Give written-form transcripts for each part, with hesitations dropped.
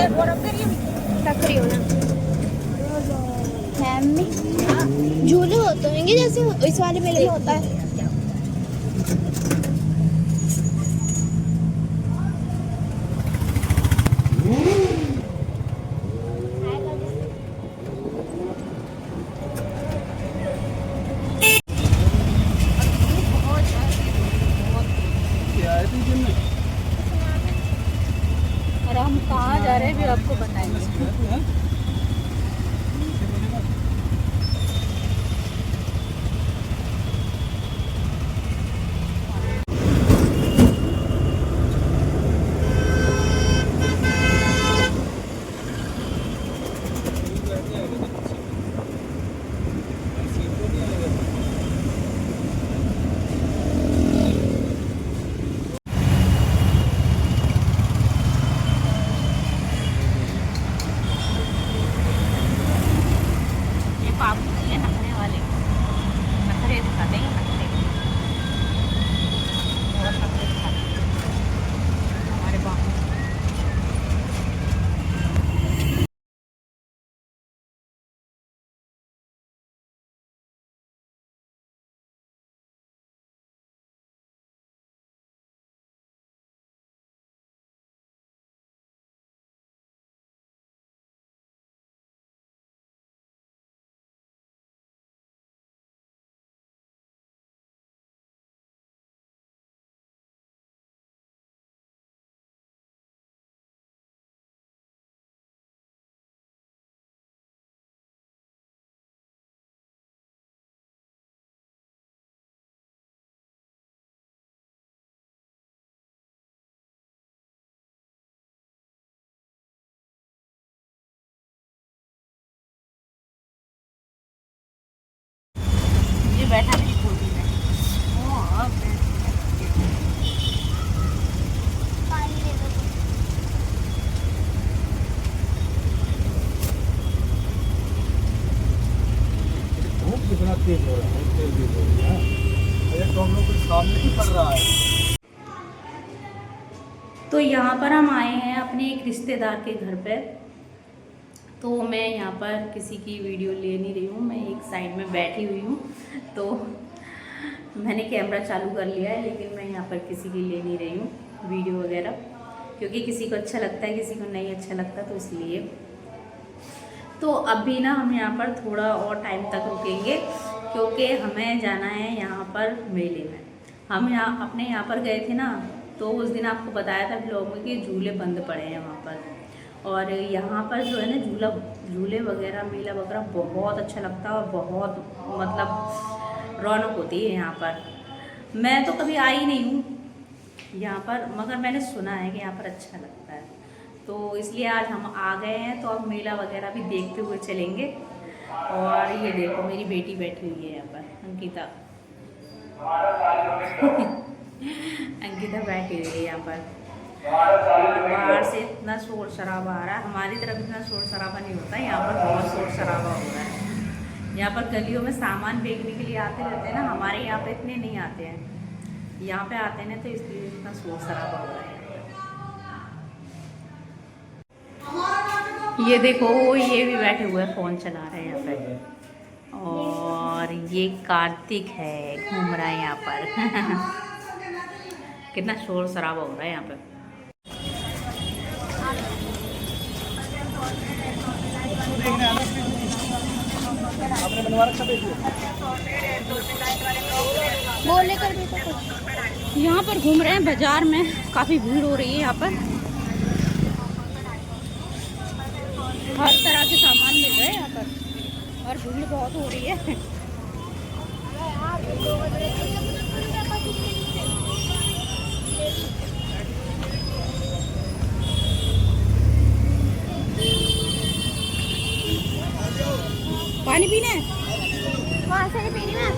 रही हो ना झूले होते होंगे जैसे इस वाले मेले में होता है। और हम कहाँ जा रहे हैं भी आपको बताएंगे। ये बैठा मेरी गोदी में। कितना तेज हो रहा है, तेज भी हो रहा है। ये तो हम लोग के सामने ही पड़ रहा है। तो यहाँ पर हम आए हैं अपने एक रिश्तेदार के घर पे। तो मैं यहाँ पर किसी की वीडियो ले नहीं रही हूँ, मैं एक साइड में बैठी हुई हूँ। तो मैंने कैमरा चालू कर लिया है, लेकिन मैं यहाँ पर किसी की ले नहीं रही हूँ वीडियो वगैरह, क्योंकि किसी को अच्छा लगता है किसी को नहीं अच्छा लगता, तो इसलिए। तो अभी ना हम यहाँ पर थोड़ा और टाइम तक रुकेंगे, क्योंकि हमें जाना है यहाँ पर मेले में। हम यहाँ अपने यहाँ पर गए थे ना, तो उस दिन आपको बताया था ब्लॉग में कि झूले बंद पड़े हैं वहाँ पर। और यहाँ पर जो है ना झूले वगैरह मेला वगैरह बहुत अच्छा लगता है और बहुत मतलब रौनक होती है यहाँ पर। मैं तो कभी आई नहीं हूँ यहाँ पर, मगर मैंने सुना है कि यहाँ पर अच्छा लगता है, तो इसलिए आज हम आ गए हैं। तो अब मेला वगैरह भी देखते हुए चलेंगे। और ये देखो मेरी बेटी बैठी हुई है यहाँ पर, अंकिता। अंकिता बैठी हुई है यहाँ पर। और बाहर से इतना शोर शराबा आ रहा है, हमारी तरफ इतना शोर शराबा नहीं होता, यहाँ पर बहुत शोर शराबा हो रहा है। यहाँ पर गलियों में सामान बेचने के लिए आते रहते हैं ना, हमारे यहाँ पे इतने नहीं आते हैं, यहाँ पे आते हैं ना, तो इसलिए इतना शोर शराबा हो रहा है। ये देखो ये भी बैठे हुए फ़ोन चला रहे हैं यहाँ पे। और ये कार्तिक है, घूम रहा है यहाँ पर। कितना शोर शराबा हो रहा है यहाँ पे। वो लेकर भी तो यहाँ पर घूम रहे हैं बाजार में, काफ़ी भीड़ हो रही है यहाँ पर। हर तरह के सामान मिल रहे हैं यहाँ पर और भीड़ बहुत हो रही है। पानी पीना है? वहाँ से पीनी है।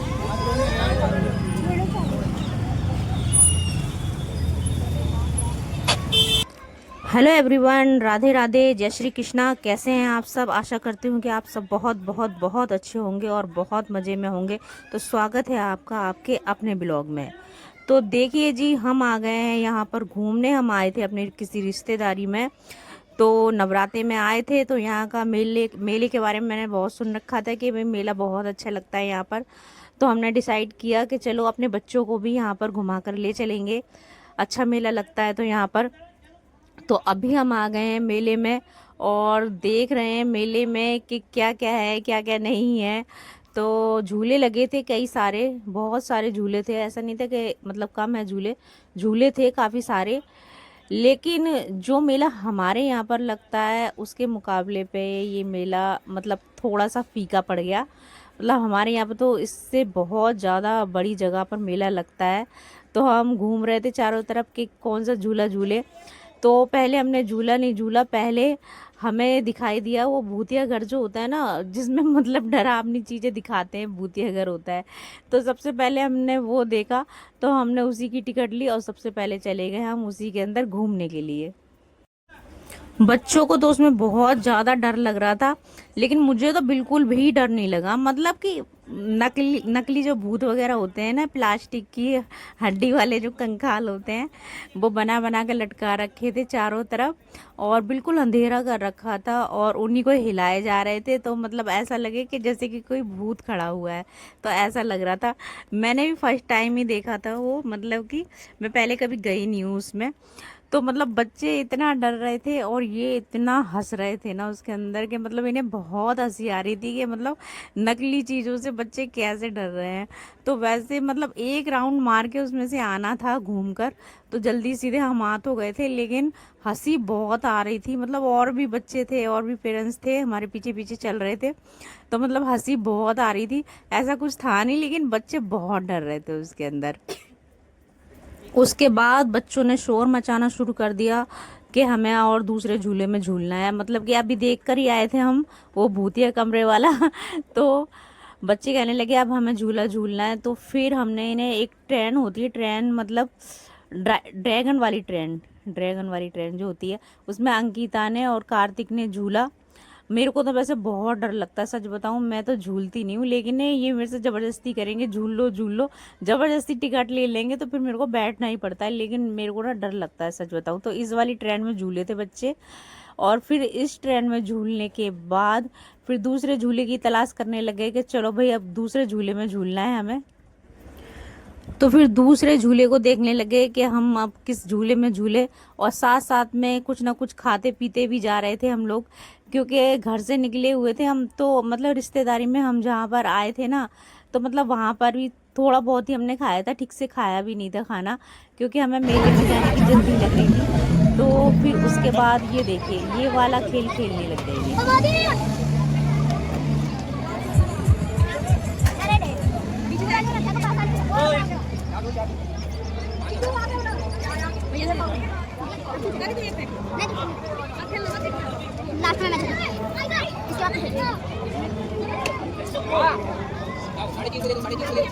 हेलो एवरीवन, राधे राधे, जय श्री कृष्णा। कैसे हैं आप सब? आशा करती हूँ कि आप सब बहुत बहुत बहुत अच्छे होंगे और बहुत मज़े में होंगे। तो स्वागत है आपका आपके अपने ब्लॉग में। तो देखिए जी, हम आ गए हैं यहाँ पर घूमने। हम आए थे अपने किसी रिश्तेदारी में, तो नवरात्रे में आए थे तो यहाँ का मेले के बारे में मैंने बहुत सुन रखा था कि भाई मेला बहुत अच्छा लगता है यहाँ पर। तो हमने डिसाइड किया कि चलो अपने बच्चों को भी यहाँ पर घुमा कर ले चलेंगे, अच्छा मेला लगता है तो यहाँ पर। तो अभी हम आ गए हैं मेले में और देख रहे हैं मेले में कि क्या क्या है क्या क्या नहीं है। तो झूले लगे थे कई सारे, बहुत सारे झूले थे, ऐसा नहीं था कि मतलब कम है झूले थे काफ़ी सारे। लेकिन जो मेला हमारे यहाँ पर लगता है उसके मुकाबले पे ये मेला मतलब थोड़ा सा फीका पड़ गया। मतलब हमारे यहाँ पर तो इससे बहुत ज़्यादा बड़ी जगह पर मेला लगता है। तो हम घूम रहे थे चारों तरफ कि कौन सा झूला झूले। तो पहले हमने झूला नहीं झूला, पहले हमें दिखाई दिया वो भूतिया घर जो होता है ना, जिसमें मतलब डरावनी चीज़ें दिखाते हैं, भूतिया घर होता है। तो सबसे पहले हमने वो देखा तो हमने उसी की टिकट ली और सबसे पहले चले गए हम उसी के अंदर घूमने के लिए। बच्चों को तो उसमें बहुत ज़्यादा डर लग रहा था, लेकिन मुझे तो बिल्कुल भी डर नहीं लगा। मतलब कि नकली जो भूत वगैरह होते हैं ना, प्लास्टिक की हड्डी वाले जो कंकाल होते हैं, वो बना बना के लटका रखे थे चारों तरफ और बिल्कुल अंधेरा कर रखा था और उन्हीं को हिलाए जा रहे थे। तो मतलब ऐसा लगे कि जैसे कि कोई भूत खड़ा हुआ है, तो ऐसा लग रहा था। मैंने भी फर्स्ट टाइम ही देखा था वो, मतलब कि मैं पहले कभी गई नहीं हूँ उसमें। तो मतलब बच्चे इतना डर रहे थे और ये इतना हंस रहे थे ना उसके अंदर के, मतलब इन्हें बहुत हंसी आ रही थी कि मतलब नकली चीज़ों से बच्चे कैसे डर रहे हैं। तो वैसे मतलब एक राउंड मार के उसमें से आना था घूमकर, तो जल्दी सीधे हम आ तो गए थे, लेकिन हंसी बहुत आ रही थी। मतलब और भी बच्चे थे और भी पेरेंट्स थे हमारे पीछे पीछे चल रहे थे, तो मतलब हंसी बहुत आ रही थी। ऐसा कुछ था नहीं, लेकिन बच्चे बहुत डर रहे थे उसके अंदर। उसके बाद बच्चों ने शोर मचाना शुरू कर दिया कि हमें और दूसरे झूले में झूलना है। मतलब कि अभी देख कर ही आए थे हम वो भूतिया कमरे वाला तो बच्चे कहने लगे अब हमें झूला झूलना है। तो फिर हमने इन्हें, एक ट्रेन होती है, ट्रेन मतलब ड्रैगन वाली ट्रेन जो होती है, उसमें अंकिता ने और कार्तिक ने झूला। मेरे को तो वैसे बहुत डर लगता है, सच बताऊं मैं तो झूलती नहीं हूँ, लेकिन ये मेरे से ज़बरदस्ती करेंगे झूल लो, ज़बरदस्ती टिकट ले लेंगे तो फिर मेरे को बैठना ही पड़ता है। लेकिन मेरे को ना डर लगता है सच बताऊं। तो इस वाली ट्रेन में झूले थे बच्चे, और फिर इस ट्रेन में झूलने के बाद फिर दूसरे झूले की तलाश करने लगे कि चलो भाई अब दूसरे झूले में झूलना है हमें। तो फिर दूसरे झूले को देखने लगे कि हम अब किस झूले में झूले, और साथ साथ में कुछ ना कुछ खाते पीते भी जा रहे थे हम लोग, क्योंकि घर से निकले हुए थे हम। तो मतलब रिश्तेदारी में हम जहाँ पर आए थे ना, तो मतलब वहाँ पर भी थोड़ा बहुत ही हमने खाया था, ठीक से खाया भी नहीं था खाना, क्योंकि हमें मेले में जाने की जल्दी लग रही थी। तो फिर उसके बाद ये देखिए ये वाला खेल खेलने लग गए। लास्ट में इसके बाद ले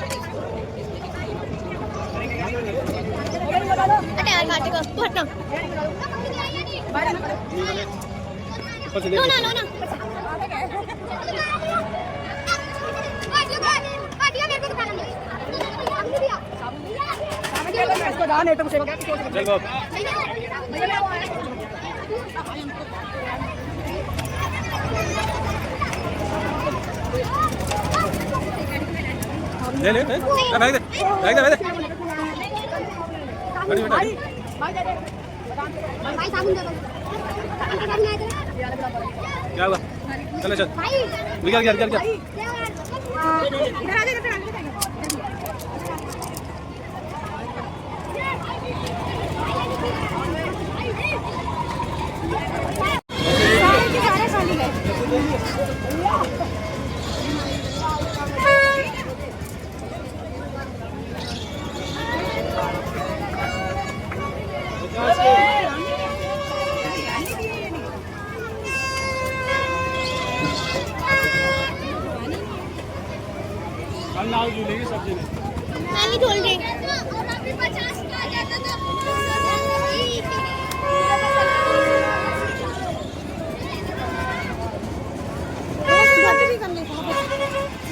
भाई साबुन दे दो। क्या हुआ? चल चल क्या मैं भी झूल रही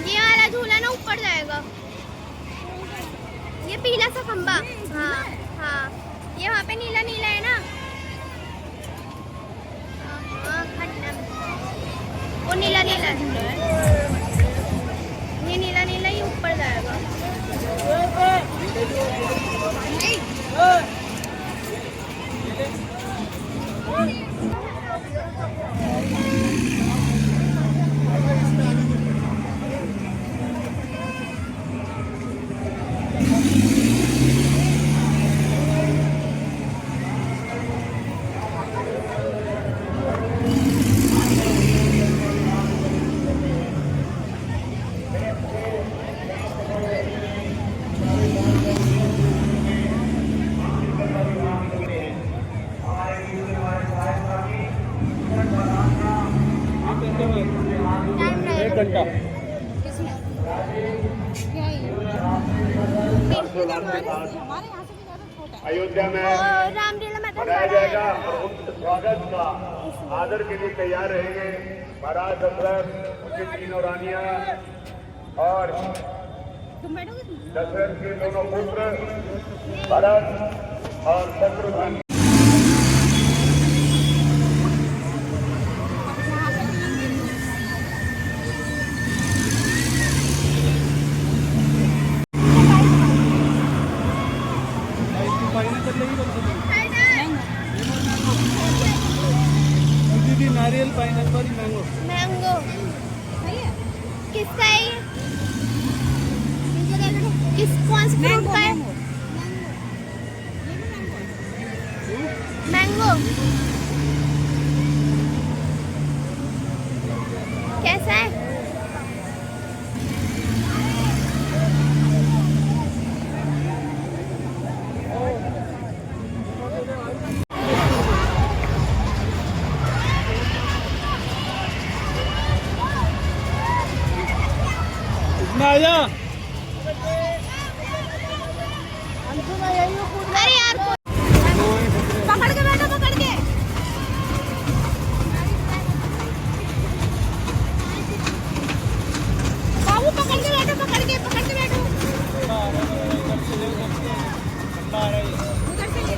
ये वाला झूला ना ऊपर जाएगा, ये पीला सा खंबा। हाँ हाँ, ये वहाँ पे नीला नीला है ना। झूला है। ये नीला नीला ये ऊपर जाएगा। एक घंटा अयोध्या में रामलीला में मनाया जाएगा और उनके स्वागत का आदर के लिए तैयार रहेंगे महाराज दशरथ, उनकी तीनों रानियां और दशरथ के दोनों पुत्र भरत और शत्रुघ्न। नारियल पाइनएप्पल मैंगो मैंगो किसका है? किस कौन से फ्रूट का है? मैंगो कैसा है? आजा अरे यार पकड़ के बैठो, पकड़ के। बाबू पकड़ के बैठो, पकड़ के बैठो। उधर से ले।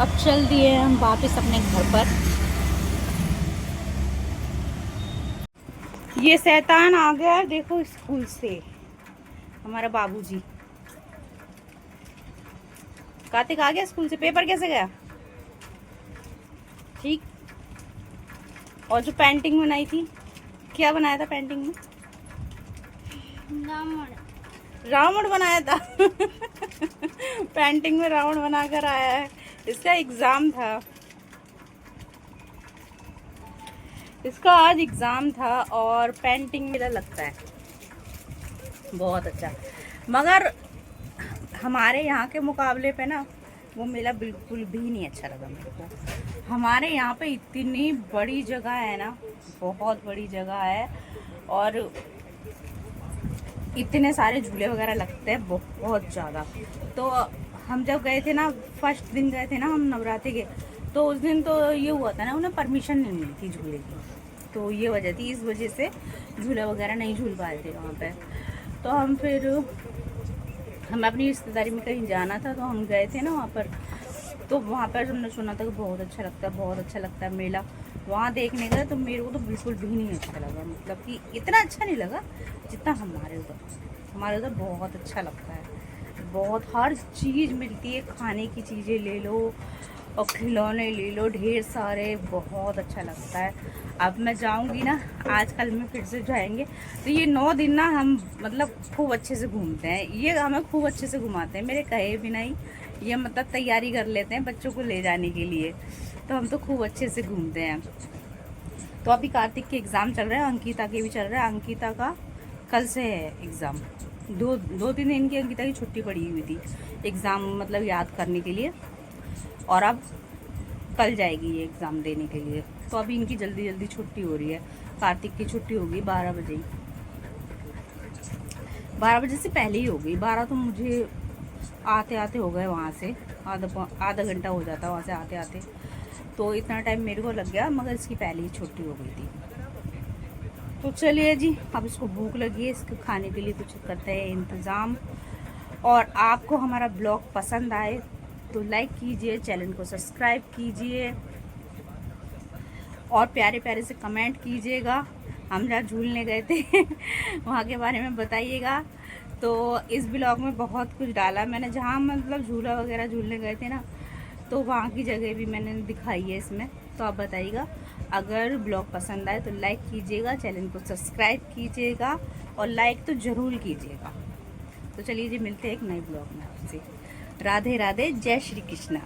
अब चल दिए हम वापस अपने घर पर। ये शैतान आ गया देखो स्कूल से, हमारा बाबूजी। कार्तिक आ गया स्कूल से। पेपर कैसे गया? ठीक। और जो पेंटिंग बनाई थी, क्या बनाया था पेंटिंग में? रावण बनाया था। पेंटिंग में रावण बनाकर आया है। इसका एग्जाम था, इसका आज एग्जाम था और पेंटिंग मेरा लगता है बहुत अच्छा। मगर हमारे यहाँ के मुकाबले पे ना वो मेला बिल्कुल भी नहीं अच्छा लगा मेरे को। हमारे यहाँ पे इतनी बड़ी जगह है ना, बहुत बड़ी जगह है और इतने सारे झूले वगैरह लगते हैं बहुत ज़्यादा। तो हम जब गए थे ना, फर्स्ट दिन गए थे ना हम नवरात्रि के, तो उस दिन तो ये हुआ था ना, उन्हें परमिशन नहीं मिली थी झूले की, तो ये वजह थी। इस वजह से झूले वगैरह नहीं झूल पाए थे वहाँ पे। तो हम फिर हमें अपनी रिश्तेदारी में कहीं जाना था, तो हम गए थे ना वहाँ पर। तो वहाँ पर हमने सुना था कि बहुत अच्छा लगता है, बहुत अच्छा लगता है मेला। वहाँ देखने का तो मेरे को तो बिल्कुल भी नहीं अच्छा लगा, मतलब कि इतना अच्छा नहीं लगा जितना हमारे उधर बहुत अच्छा लगता है। बहुत हर चीज़ मिलती है, खाने की चीज़ें ले लो और खिलौने ले लो ढेर सारे, बहुत अच्छा लगता है। अब मैं जाऊंगी ना, आजकल में फिर से जाएंगे, तो ये 9 दिन ना हम मतलब खूब अच्छे से घूमते हैं। ये हमें खूब अच्छे से घुमाते हैं, मेरे कहे भी नहीं, ये मतलब तैयारी कर लेते हैं बच्चों को ले जाने के लिए। तो हम तो खूब अच्छे से घूमते हैं। तो अभी कार्तिक के एग्ज़ाम चल रहे हैं, अंकिता के भी चल रहे हैं। अंकिता का कल से है एग्ज़ाम। दो तीन दिन की अंकिता की छुट्टी पड़ी हुई थी एग्ज़ाम मतलब याद करने के लिए। और अब कल जाएगी ये एग्ज़ाम देने के लिए। तो अभी इनकी जल्दी जल्दी छुट्टी हो रही है। कार्तिक की छुट्टी होगी 12 बजे ही, 12 बजे से पहले ही हो गई। 12 तो मुझे आते आते हो गए वहाँ से, आधा घंटा हो जाता वहाँ से आते आते, तो इतना टाइम मेरे को लग गया, मगर इसकी पहले ही छुट्टी हो गई थी। तो चलिए जी, अब इसको भूख लगी है, इसको खाने के लिए कुछ करते हैं इंतज़ाम। और आपको हमारा ब्लॉग पसंद आए तो लाइक कीजिए, चैनल को सब्सक्राइब कीजिए और प्यारे प्यारे से कमेंट कीजिएगा। हम जहाँ झूलने गए थे वहाँ के बारे में बताइएगा। तो इस ब्लॉग में बहुत कुछ डाला मैंने, जहाँ मतलब झूला वगैरह झूलने गए थे ना, तो वहाँ की जगह भी मैंने दिखाई है इसमें। तो आप बताइएगा, अगर ब्लॉग पसंद आए तो लाइक कीजिएगा, चैनल को सब्सक्राइब कीजिएगा और लाइक तो ज़रूर कीजिएगा। तो चलिए जी, मिलते हैं एक नए ब्लॉग में आपसे। राधे राधे, जय श्री कृष्णा।